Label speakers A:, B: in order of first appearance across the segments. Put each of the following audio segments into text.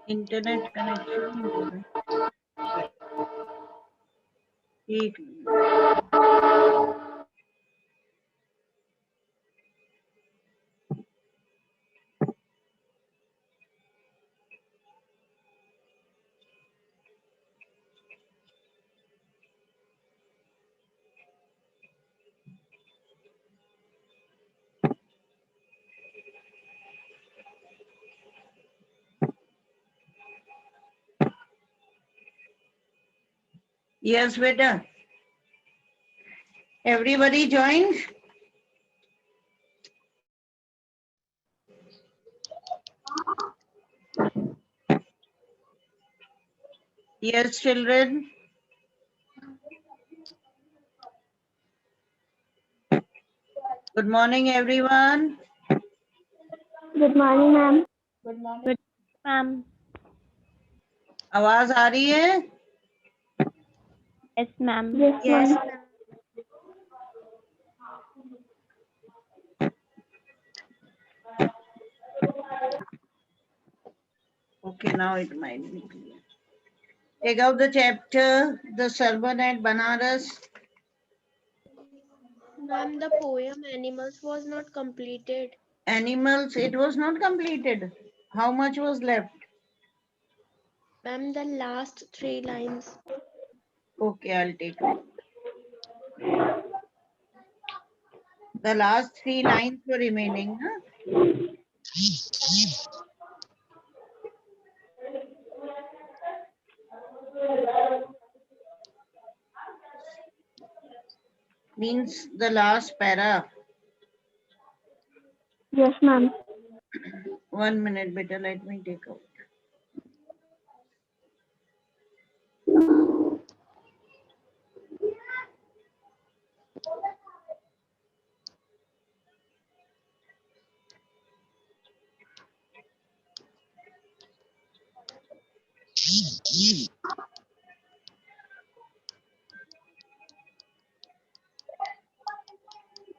A: Internet connection एक minute. Yes, beta. Everybody joined? Yes, children. Good morning, everyone.
B: Good morning, ma'am.
C: Good morning.
B: Good, ma'am.
A: आवाज आ रही है?
B: Yes, ma'am. Yes,
C: Yes,
B: ma'am.
C: ma'am.
A: Okay, now it might be clear. Take out the chapter, The Servant at Benares.
C: Ma'am, the poem Animals was not completed.
A: Animals, it was not completed. How much was left?
C: Ma'am, the last three lines.
A: Okay, I'll take it. The last three lines were remaining. Huh? Means the last para.
B: Yes, ma'am.
A: 1 minute, better, let me take out.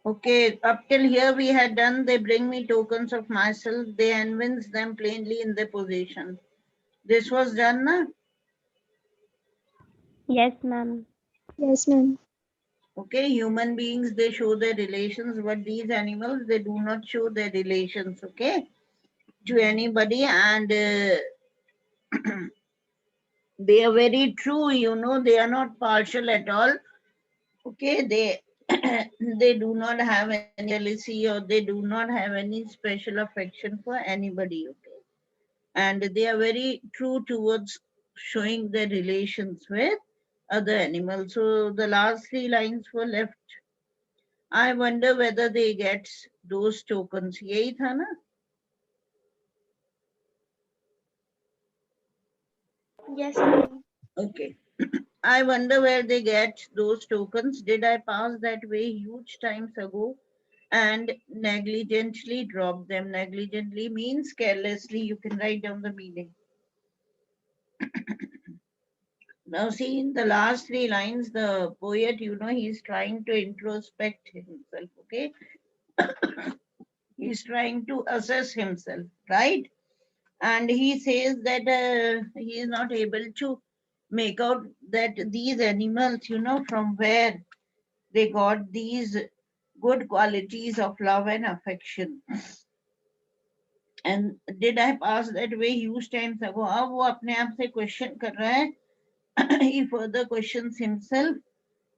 A: Okay, up till here we had done, they bring me tokens of myself, they evince them plainly in their possession. This was done, na?
B: Yes, ma'am.
C: Yes, ma'am.
A: Okay, human beings, they show their relations, but these animals, they do not show their relations, okay, to anybody, and they are very true, you know, they are not partial at all, okay, they they do not have any jealousy or they do not have any special affection for anybody, okay, and they are very true towards showing their relations with other animals. So the last three lines were left. I wonder whether they get those tokens. यही था ना?
C: Yes, ma'am.
A: Okay. I wonder where they get those tokens. Did I pass that way huge times ago and negligently drop them? Negligently means carelessly. You can write down the meaning. Now, see, in the last three lines, the poet, you know, he's trying to introspect himself, okay? He's trying to assess himself, right? And he says that he is not able to make out that these animals, you know, from where they got these good qualities of love and affection. And did I pass that way huge times ago? अब वो अपने आप से question कर रहा है. He further questions himself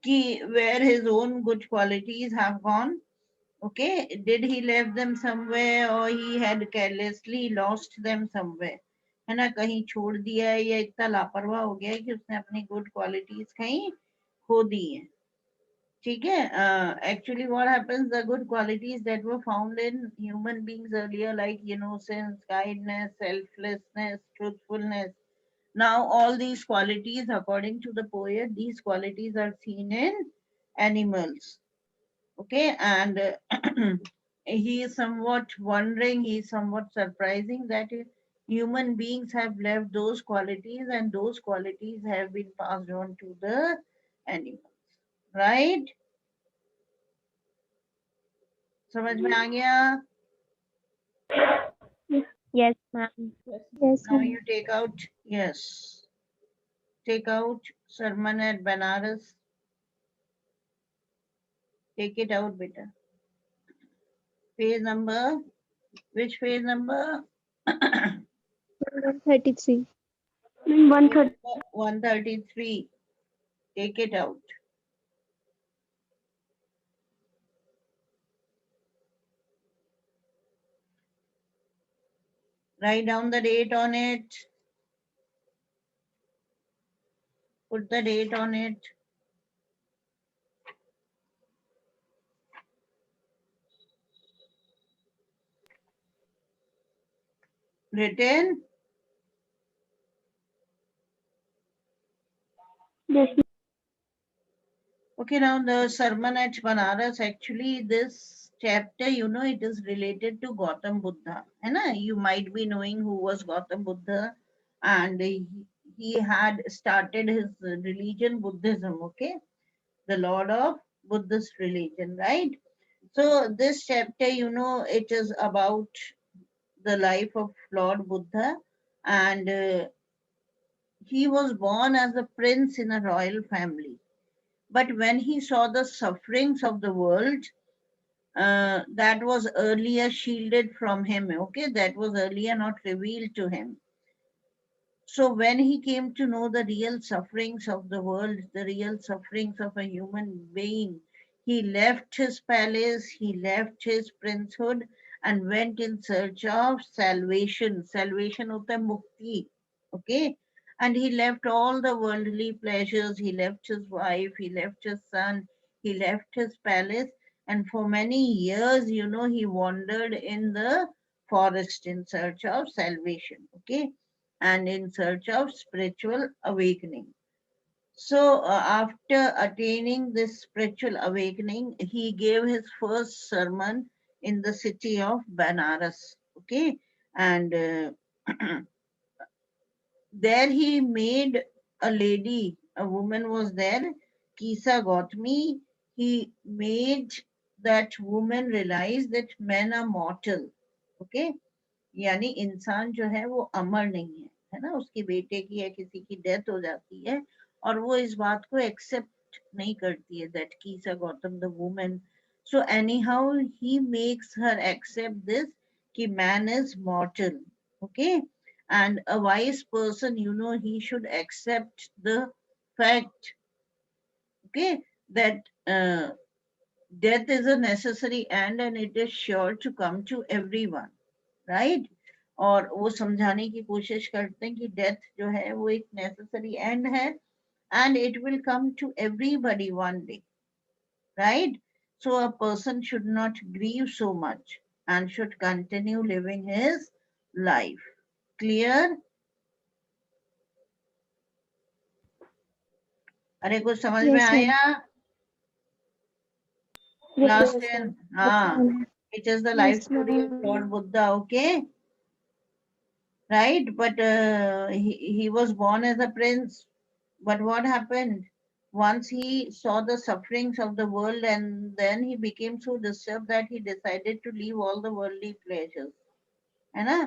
A: कि where his own good qualities have gone. Okay, did he leave them somewhere or he had carelessly lost them somewhere? है ना, कहीं छोड़ दिया है या इतना लापरवाह हो गया है कि उसने अपनी गुड क्वालिटीज कहीं खो दी है. ठीक है, actually what happens, the good qualities that were found in human beings earlier, like innocence, kindness, selflessness, truthfulness, now all these qualities, according to the poet, these qualities are seen in animals. Okay, and he is somewhat wondering, he is somewhat surprising that human beings have left those qualities and those qualities have been passed on to the animals, right? समझ में आ गया?
B: Yes, ma'am.
D: Yes,
A: Now
D: ma'am.
A: you take out, yes, take out sermon at Benares. Take it out, beta. Page number, which page number?
D: 133.
B: 130.
A: 133. Take it out. Write down the date on it. Put the date on it. Written.
B: Yes,
A: Okay, now the sermon at Banaras, actually this chapter, it is related to Gautam Buddha. है ना? You might be knowing who was Gautam Buddha, and he had started his religion, Buddhism, okay? The Lord of Buddhist religion, right? So this chapter, it is about the life of Lord Buddha, and he was born as a prince in a royal family. But when he saw the sufferings of the world, that was earlier shielded from him, okay? That was earlier not revealed to him. So when he came to know the real sufferings of the world, the real sufferings of a human being, he left his palace, he left his princehood, and went in search of salvation. Salvation hota hai mukti, okay? And he left all the worldly pleasures, he left his wife, he left his son, he left his palace, and for many years, he wandered in the forest in search of salvation, okay? And in search of spiritual awakening. So, after attaining this spiritual awakening, he gave his first sermon in the city of Benares. Okay, and there he made a lady, a woman was there, Kisa Gautami. He made that woman realize that men are mortal. Okay, यानी इंसान जो है वो अमर नहीं है ना? उसके बेटे की या किसी की डेथ हो जाती है और वो इस बात को एक्सेप्ट नहीं करती है, that Kisa Gautam the woman. So anyhow he makes her accept this कि man is mortal. Okay, and a wise person, he should accept the fact, okay, that death is a necessary end and it is sure to come to everyone, right. और वो समझाने की कोशिश करते हैं कि death जो है वो एक नेसेसरी एंड है and it will come to everybody one day, right. So a person should not grieve so much and should continue living his life. Clear? अरे कुछ समझ में
D: Yes, ma'am.
A: आया?
B: yes,
A: last
D: Yes,
A: ten,
D: ma'am.
A: हाँ. It is the life
D: Yes,
A: story of
D: ma'am.
A: Lord Buddha, okay, right? But he was born as a prince. But what happened? Once he saw the sufferings of the world, and then he became so disturbed that he decided to leave all the worldly pleasures. है ना?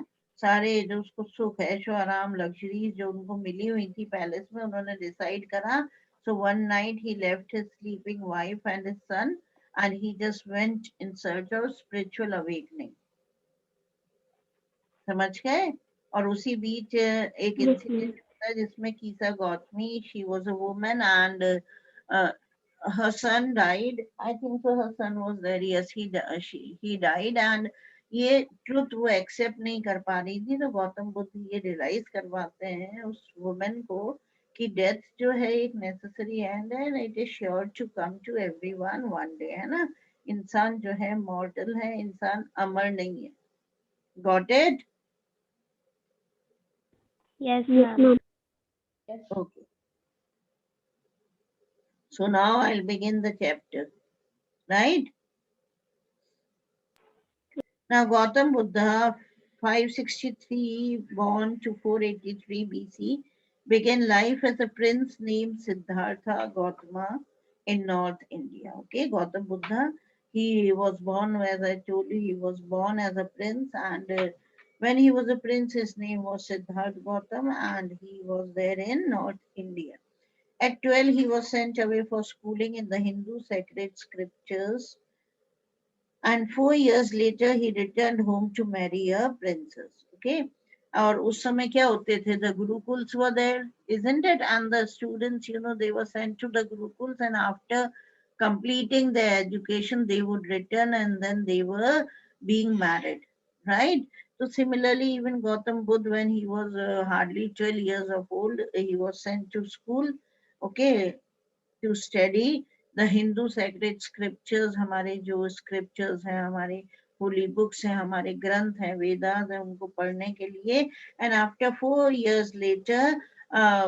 A: सारे जो उसको सुख ऐशो आराम luxuries जो उनको मिली हुई थी पैलेस में, उन्होंने डिसाइड करा. So one night he left his sleeping wife and his son, and he just went in search of spiritual awakening. समझ गए? और उसी बीच एक
B: yes,
A: इंसिडेंट
B: ma'am.
A: होता है जिसमें Kisa Gautami, she was a woman and her son died. I think so her son was there. Yes, he died, and ये truth वो एक्सेप्ट नहीं कर पा रही थी. तो गौतम बुद्ध ये रियलाइज करवाते हैं उस वुमेन को कि डेथ जो है एक नेसेसरी एंड है, it is sure to come to everyone one day, है ना? इंसान जो है मॉर्टल है, इंसान अमर नहीं है. Got it?
B: Yes,
D: Yes,
B: ma'am.
D: ma'am.
A: Okay. So now I'll begin the chapter, right? Now Gautam Buddha, 563 born to 483 BC, began life as a prince named Siddhartha Gautama in North India. Okay, Gautam Buddha, he was born, as I told you, he was born as a prince, and When he was a prince, his name was Siddharth Gautam, and he was there in North India. At 12, he was sent away for schooling in the Hindu sacred scriptures, and 4 years later he returned home to marry a princess. Okay. और उस समय क्या होते थे? The gurukuls were there, isn't it? And the students, they were sent to the gurukuls, and after completing their education, they would return, and then they were being married, right? So similarly, even Gautam Buddha, when he was hardly 12 years of old, he was sent to school, okay, to study the Hindu sacred scriptures. हमारे जो scriptures हैं, हमारे holy books हैं, हमारे ग्रंथ हैं, वेदास हैं, उनको पढ़ने के लिए. And after 4 years later,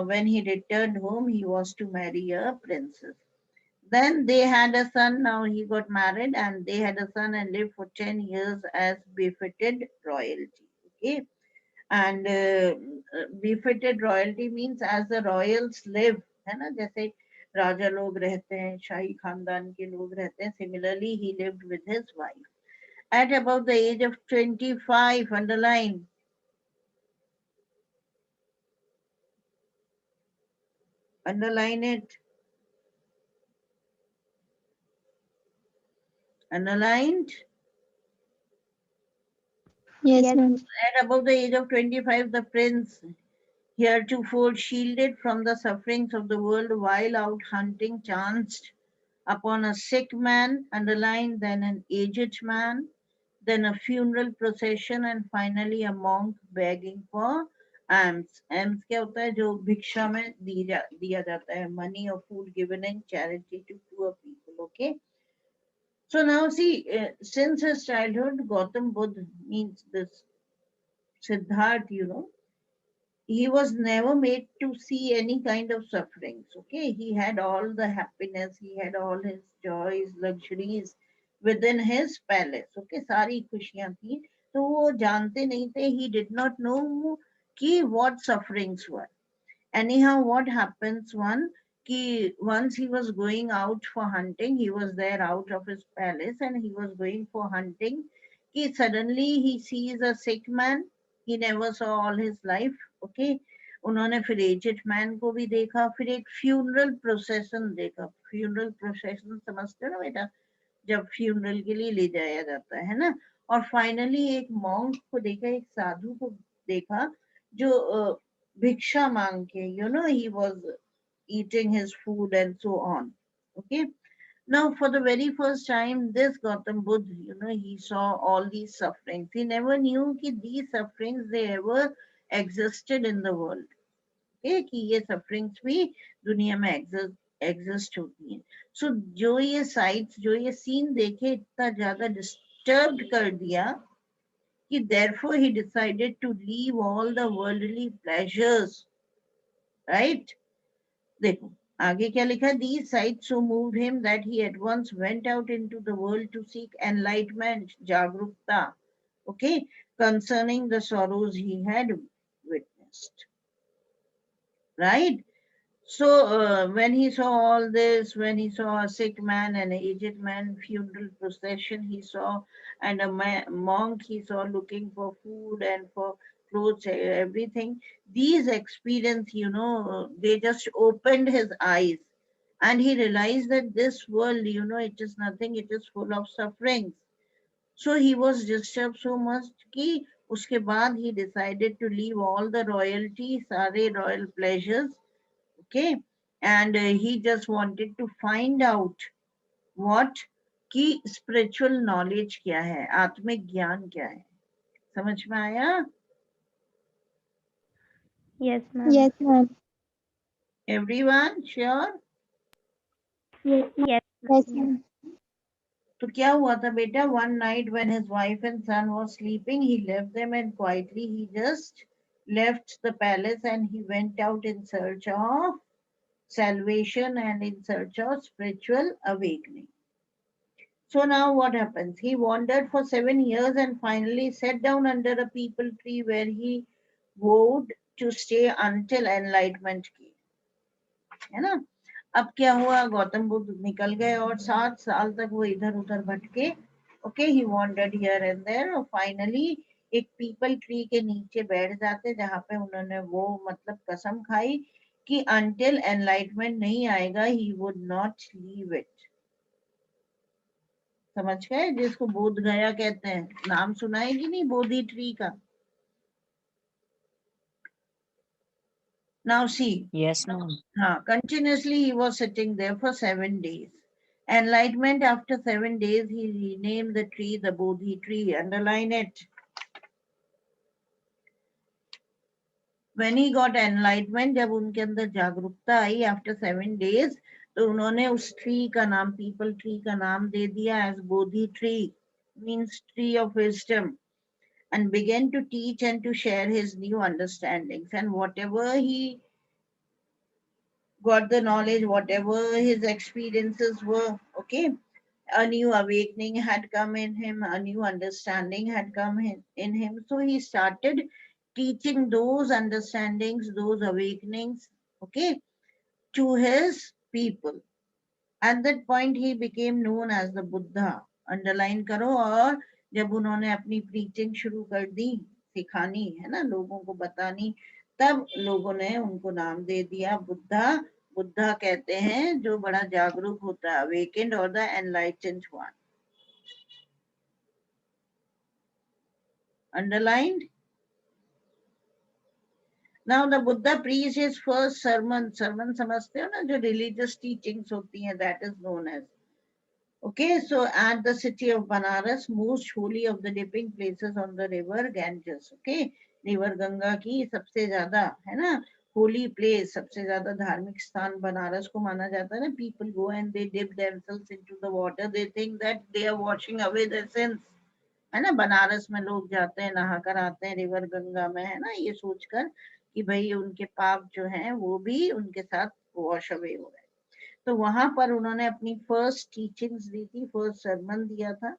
A: when he returned home, he was to marry a princess. Then they had a son. Now he got married, and they had a son and lived for 10 years as befitted royalty. Okay. And befitted royalty means as the royals live, है ना? जैसे राजा लोग रहते हैं, शाही खानदान के लोग रहते हैं. Similarly, he lived with his wife. At about the age of 25, underline it, underlined.
B: Yes, ma'am.
A: At about the age of 25, the prince, heretofore shielded from the sufferings of the world while out hunting, chanced upon a sick man, underlined, then an aged man, then a funeral procession, and finally a monk begging for alms. Alms क्या होता है? जो भिक्षा में दिया जाता है, money or food given in charity to poor people. Okay. So now see, since his childhood, Gautam Buddha means this Siddharth, he was never made to see any kind of sufferings. Okay, he had all the happiness, he had all his joys, luxuries within his palace. Okay, सारी खुशियां थी. तो वो जानते नहीं थे. He did not know कि what sufferings were. Anyhow, what happens once he was going out for hunting, he was there out of his palace and he was going for hunting. Suddenly he sees a sick man he never saw all his life. Okay. उन्होंने फिर aged man को भी देखा, फिर एक funeral procession देखा. Funeral procession समझते हो ना बेटा? जब फ्यूनरल के लिए ले जाया जाता है ना. और फाइनली एक मॉन्क को देखा, एक साधु को देखा, जो भिक्षा मांग के, he was eating his food and so on. Okay. Now, for the very first time, this Gautam Buddha, he saw all these sufferings. He never knew that these sufferings, they ever existed in the world. Okay, कि ये sufferings भी दुनिया में exist होती हैं. So जो ये sights, जो ये scene देखे, इतना ज़्यादा disturbed कर दिया कि therefore he decided to leave all the worldly pleasures. Right? देखो आगे क्या लिखा? These sights so moved him that he at once went out into the world to seek enlightenment, jagrukta, okay, concerning the sorrows he had witnessed. Right? So when he saw all this, when he saw a sick man, an aged man, funeral procession, he saw, and a monk he saw looking for food and for clothes, everything. These experience, they just opened his eyes, and he realized that this world, it is nothing. It is full of sufferings. So he was disturbed so much कि उसके बाद he decided to leave all the royalty, सारे royal pleasures. Okay. And he just wanted to find out what की spiritual knowledge क्या है, आत्मिक ज्ञान क्या है. समझ में आया?
B: Yes, ma'am.
D: Yes, ma'am.
A: Everyone sure?
B: Yes,
D: Yes, ma'am.
A: तो क्या हुआ था बेटा? One night when his wife and son was sleeping, he left them and quietly he just left the palace and he went out in search of salvation and in search of spiritual awakening. So now what happens? He wandered for 7 years and finally sat down under a peepal tree where he vowed to stay until enlightenment came. है ना? अब क्या हुआ? गौतम बुद्ध निकल गए और 7 साल तक वो इधर उधर भटके. Okay, he wandered here and there. और finally एक पीपल ट्री के नीचे बैठ जाते जहां पे उन्होंने वो मतलब कसम खाई कि until enlightenment नहीं आएगा he would not leave it. समझ गए? जिसको बोध गया कहते हैं, नाम सुना है कि नहीं बोधि ट्री का? Now see.
D: Yes, ma'am.
A: Continuously he was sitting there for 7 days. Enlightenment after 7 days, he renamed the tree the Bodhi tree. Underline it. When he got enlightenment, जब उनके अंदर जागरूकता आई after 7 days, तो उन्होंने उस tree का नाम, people tree का नाम दे दिया as Bodhi tree, means tree of wisdom, and began to teach and to share his new understandings. And whatever he got the knowledge, whatever his experiences were, okay, a new awakening had come in him, a new understanding had come in him. So he started teaching those understandings, those awakenings, okay, to his people. At that point, he became known as the Buddha. Underline करो. और जब उन्होंने अपनी preaching शुरू कर दी, सिखानी है ना, लोगों को बतानी, तब लोगों ने उनको नाम दे दिया बुद्धा. बुद्धा कहते हैं जो बड़ा जागरूक होता है, awakened or the enlightened one. Underlined. Now the Buddha preached his first sermon. Sermon समझते हो ना, जो religious teachings होती हैं, that is known as. Okay, so at the city of Benares, most holy of the dipping places on the river Ganges. Okay, river Ganga की सबसे ज्यादा है ना holy place, सबसे ज्यादा धार्मिक स्थान बनारस को माना जाता है ना. People go and they dip themselves into the water. They think that they are washing away their sins. है ना, बनारस में लोग जाते हैं, नहा कर आते हैं रिवर गंगा में, है ना, ये सोचकर कि भाई उनके पाप जो हैं वो भी उनके साथ वॉश अवे हो रहे हैं. तो वहां पर उन्होंने अपनी फर्स्ट टीचिंग्स दी थी, फर्स्ट सरमन दिया था.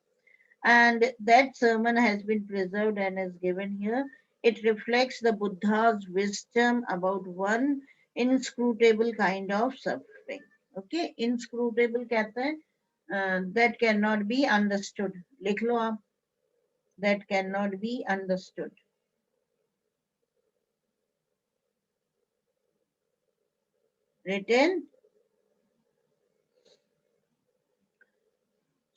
A: And that sermon has been preserved and is given here. It reflects the Buddha's wisdom about one inscrutable kind of suffering. Okay, inscrutable कहते हैं that cannot be understood. लिख लो आप, that cannot be understood. Written.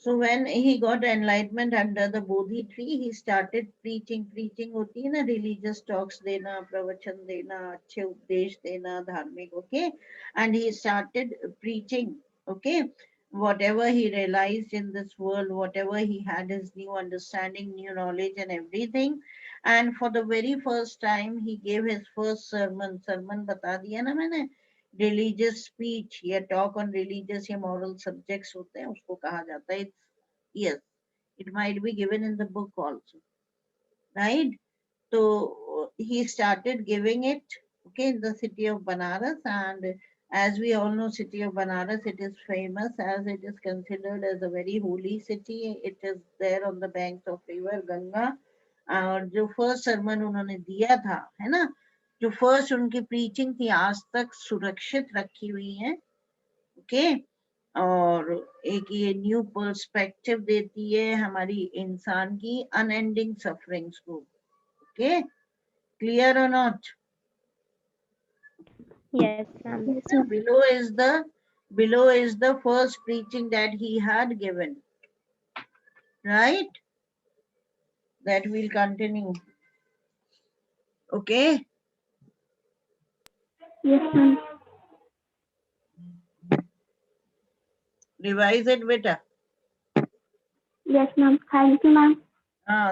A: So when he got enlightenment under the Bodhi tree, he started preaching. Preaching होती है ना, religious talks देना, प्रवचन देना, अच्छे उपदेश देना, धार्मिक, okay. And he started preaching, okay. Whatever he realized in this world, whatever he had his new understanding, new knowledge and everything. And for the very first time, he gave his first sermon. Sermon बता दिया ना मैंने. Religious speech या talk on religious या moral subjects होते हैं, उसको कहा जाता है. Yes, it might be given in the book also, right? So he started giving it, okay, in the city of Benares. And as we all know, city of Benares, it is famous as it is considered as a very holy city. It is there on the banks of river Ganga. और जो first sermon उन्होंने दिया था, है ना, जो first उनकी preaching थी, आज तक सुरक्षित रखी हुई है. ओके, और एक ये न्यू पर्सपेक्टिव देती है हमारी इंसान की अनएंडिंग सफरिंग्स को. ओके, क्लियर और not?
B: Yes, ma'am. Yes, ma'am.
A: below is the first preaching that he had given, right? That will continue. Okay.
B: Yes, ma'am.
A: Revise it, beta.
B: Yes, ma'am. Thank you, ma'am.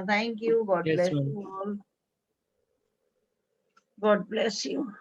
A: Thank you. God
D: Yes,
A: bless
D: ma'am.
A: you all. God bless you.